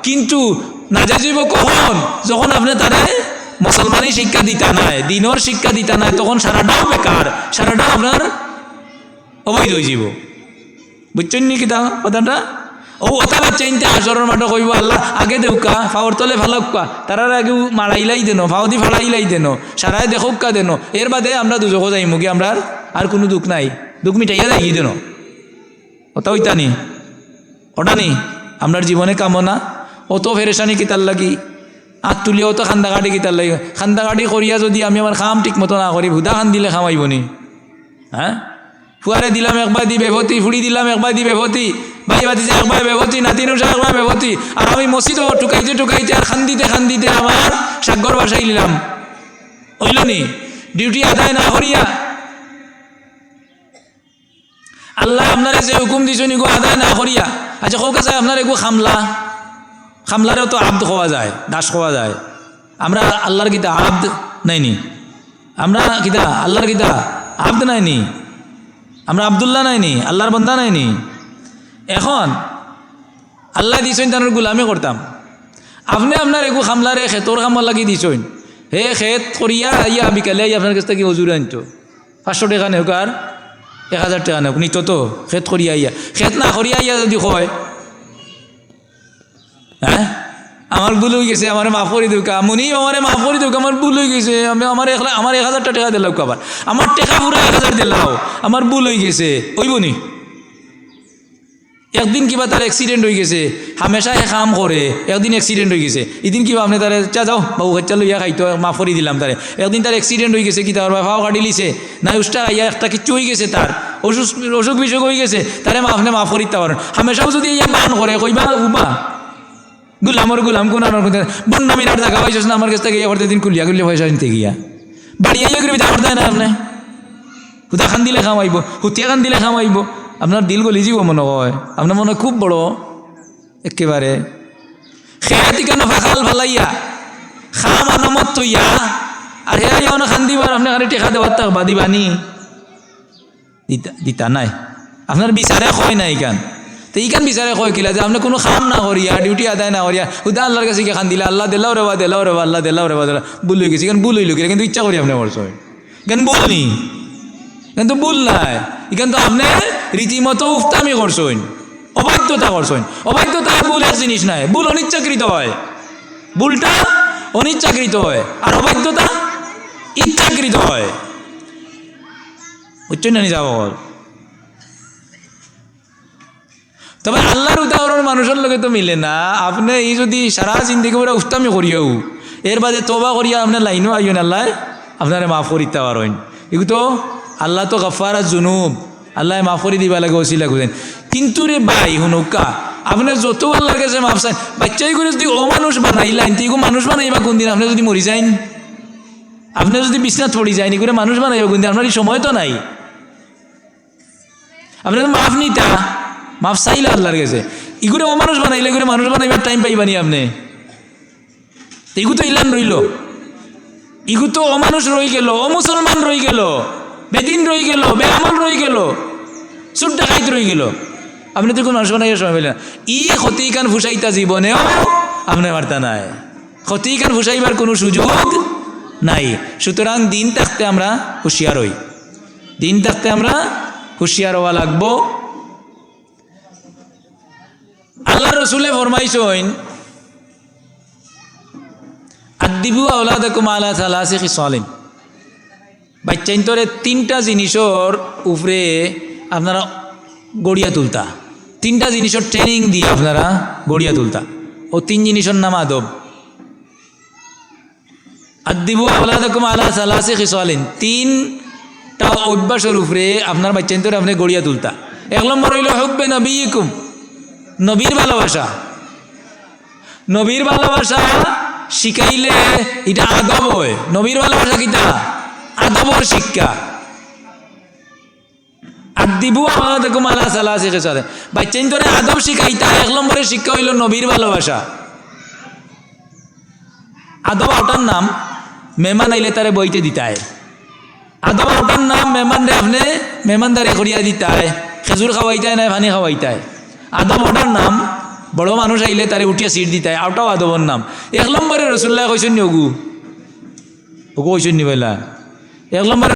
কিন্তু নাজাইজ হইব কখন যখন আপনি তারে মুসলমানি শিক্ষা দিতা নাই দিনের শিক্ষা দিতা নাই তখন সারাটাও বেকার সারাটাও আপনার অবৈধ হয়ে যাব বুঝছেন নি কিতা কথাটা ও ওটা বাচ্চাইনতে আসরের মাঠে কইব আল্লাহ আগে দেউকা ফাওয়ার তলে ফালাক্কা তারার আগে মারাইলাই দেন ফাওদি ফালাইলাই দেন সারাই দেখুকা দেন এর বাদে আমরা দুজক যাইমু কি আমরা আর কোনো দুঃখ নাই দুঃখ মিটাইয়া যাই দেন ওটা ওইটা নি ওটা নি আপনার জীবনে কামনা অত ফেরেশানি কিতার লাগি আত তুলিয়া অত খান্দাকাটি কিতার লাগি খান্দাকাটি করিয়া যদি আমি আমার খাম ঠিক মতো না করি ভুদা খান দিলে খামাইব নি হ্যাঁ ফুয়ারে দিলাম একবার দি বেভতি ফুড়ি দিলাম একবার দি বেভতি ভাই বাতিছে একবার বেভতি নাতিনুষা একবার বেভতি আর আমি মসজিদ টুকাইতে টুকাইতে আর খান দিতে আমার সাগর বাসাই নিলাম হইল নি ডিউটি আদায় না করিয়া আল্লাহ আপনার যে হুকুম দিছ নিগো আদায় না করিয়া আচ্ছা হোক আছে আপনার এগো খামলারেও তো আব্দ খাওয়া যায় দাস খাওয়া যায় আমরা আল্লাহর গীতা আব্দ নাইনি আমরা গীতা আল্লাহর গীতা আব্দ নাইনি আমরা আব্দুল্লাহ নাইনি আল্লাহর বন্দা নাইনি এখন আল্লাহ দিছেন তার গুলামি করতাম আপনি আপনার এগো খামলারে খেতর খামার লাগি দিছেন হে খেত করিয়া ইয়া বিকালে আপনার কাছ থেকে হজুর আনতো 500 টাকা নেওক আর 1000 টাকা নেওক নিত তো খেত করিয়া ইয়া খেত না করিয়া ইয়া যদি হয় হ্যাঁ আমার ভুল হয়ে গেছে আমার মাফ করে দেউকা মনি আমার মাফ করে দেউকা আমার ভুল হয়ে গেছে আমি আমার 1000 টাকা দিলাম আবার আমার টাকা পুরো 1000 দিলাও আমার ভুল হয়ে গেছে ওইব নি একদিন কিবা তার অ্যাক্সিডেন্ট হয়ে গেছে হামেশা এ কাম করে একদিন অ্যাক্সিডেন্ট হয়ে গেছে এদিন কিবা আপনি তারে চা যাও বাবু খাচ্চা লইয়া খাইতো মাফ করে দিলাম তারে একদিন তার অ্যাক্সিডেন্ট হয়ে গেছে কি তার ফাও কাটি লিছে না উষ্টা ইয়া একটা কিচ্ছু হয়ে গেছে তার অসুখ বিসুখ হয়ে গেছে তারে আপনি মাফ করিতে পারেন হামেশাও যদি ইয়া বান করে কইবা উবা গুলাম কোন আমার বন্যামির আর দেখা পাইছিস না আমার কাছ থেকে এবার দিন কুলিয়া পয়সা নিতে গিয়া বাড়ি আইয়া করে দেখা দেয় না আপনি হুদা খান দিলে খামাইব হুতিয়া খান দিলে খামাইব আপনার দিল গলি যাব মনে হয় আপনার মনে খুব বড় একেবারে খেয়াতি কেন ফাঁকাল ফালাইয়া খাম আনামত তৈয়া আর হে না খান দিবার আপনি আরে টেকা দেওয়ার তাক বাদিবানি দিতা নাই আপনার বিচারে হয় না এইখান তো এইখান বিচারে কয় কিলা যে আপনি কোনো কাম না করিয়া ডিউটি আদায় না করিয়া হুদা আল্লাহর কাছে খান দিলা আল্লাহ দিলাও রেবা আল্লাহ দিলাও রেবা ভুল হয়ে গেছে ভুল হইল কিনা কিন্তু ইচ্ছা করি আপনি করছো কেন ভুল নি কিন্তু ভুল নাই এখান তো আপনি রীতিমতো উফতামি করছেন অবাধ্যতা করছেন অবাধ্যতা ভুল এক জিনিস নাই ভুল অনিচ্ছাকৃত হয় ভুলটা অনিচ্ছাকৃত হয় আর অবাধ্যতা ইচ্ছাকৃত হয় বুঝছেন না নিজা বল তবে আল্লাহর উদাহরণ মানুষের লগে তো মিলে না আপনি এই যদি সারা জিন্দিগি করে উফতামি করিয়াও এর বাদে তোবা করিয়া আপনার লাইনও আইন আল্লাহ আপনারে মাফ করিতে পারেন এগুলো তো আল্লাহ তো গফারাত জুনুব আল্লাহ মাফ করে দিবা লাগে ওসিলা করেন কিন্তু রে ভাই হুনুকা আপনি যত আল্লাহর কাছে মাফ চান বাচ্চাই করে যদি অমানুষ বানাইলেন তো মানুষ বানাইবা কোন দিন আপনি যদি মরি যাইন আপনি যদি বিছনাত পড়ি যায়নি করে মানুষ বানাইবা কোন দিন আপনার এই সময় তো নাই আপনি তো মাফ নিতা মাফ চাইলে আল্লাহর কাছে ইগুলো অমানুষ বানাইলে করে মানুষ বানাইবার টাইম পাইবানি আপনি ইগু তো ইলান রইল ইগু তো অমানুষ রই গেল অমুসলমান রই গেল বেদিন রই গেল বেআমল রই গেল চুর ডাকাইত রই গেল আপনি তো কোনো মানুষ বানাইবার সময় পেলেন ই ক্ষতিকান ফুসাইতা জীবনেও আপনার বার্তা নাই ক্ষতিকান ফুসাইবার কোনো সুযোগ নাই সুতরাং দিন থাকতে আমরা হুঁশিয়ার হই দিন থাকতে আমরা হুঁশিয়ার হওয়া লাগবো আল্লাহ রসুলে ফরমাইছেন আদিবু আওলাদাকুম আলা সালাসি খিসালিন বাচ্চাইন্তরে 3টা জিনিসের উপরে আপনারা গড়িয়া তুলতা 3টা জিনিসের ট্রেনিং দিয়ে আপনারা গড়িয়া তুলতা ও 3 জিনিসের নাম আদব আদিবু আওলাদাকুম আলা সালাসি খিসালিন 3টা অভ্যাসের উপরে আপনার বাচ্চাইন্তরে আপনি গড়িয়া তুলতা 1 নম্বর হইল হুব্বে নবিয়িকুম নবীর ভালোবাসা শিখাইলে এটা আদব হয় নবীর ভালোবাসা কিটা আদবর শিক্ষা আদিবু আওলাদাকুম আলা সালাসি খিসালিন বাচ্চাইন তোরে আদব শিখাইতা 1 নম্বরের শিক্ষা হইল নবীর ভালোবাসা আদব ওটার নাম মেহমান আইলে তারে বইতে দিতায় আদব ওটার নাম মেহমান রে আপনি মেহমানদারি করিয়া দিতায় খেজুর খাওয়াইতায় না পানি খাওয়াইতায় আদব ওটার নাম বড় মানুষ আইলে তারে উঠিয়া সিট দিতায় আওটাও আদবর নাম 1 নম্বরে রসুল্লাহ কইছেন নি ওগু ওগু কইছেন নি বলা 1 নম্বরে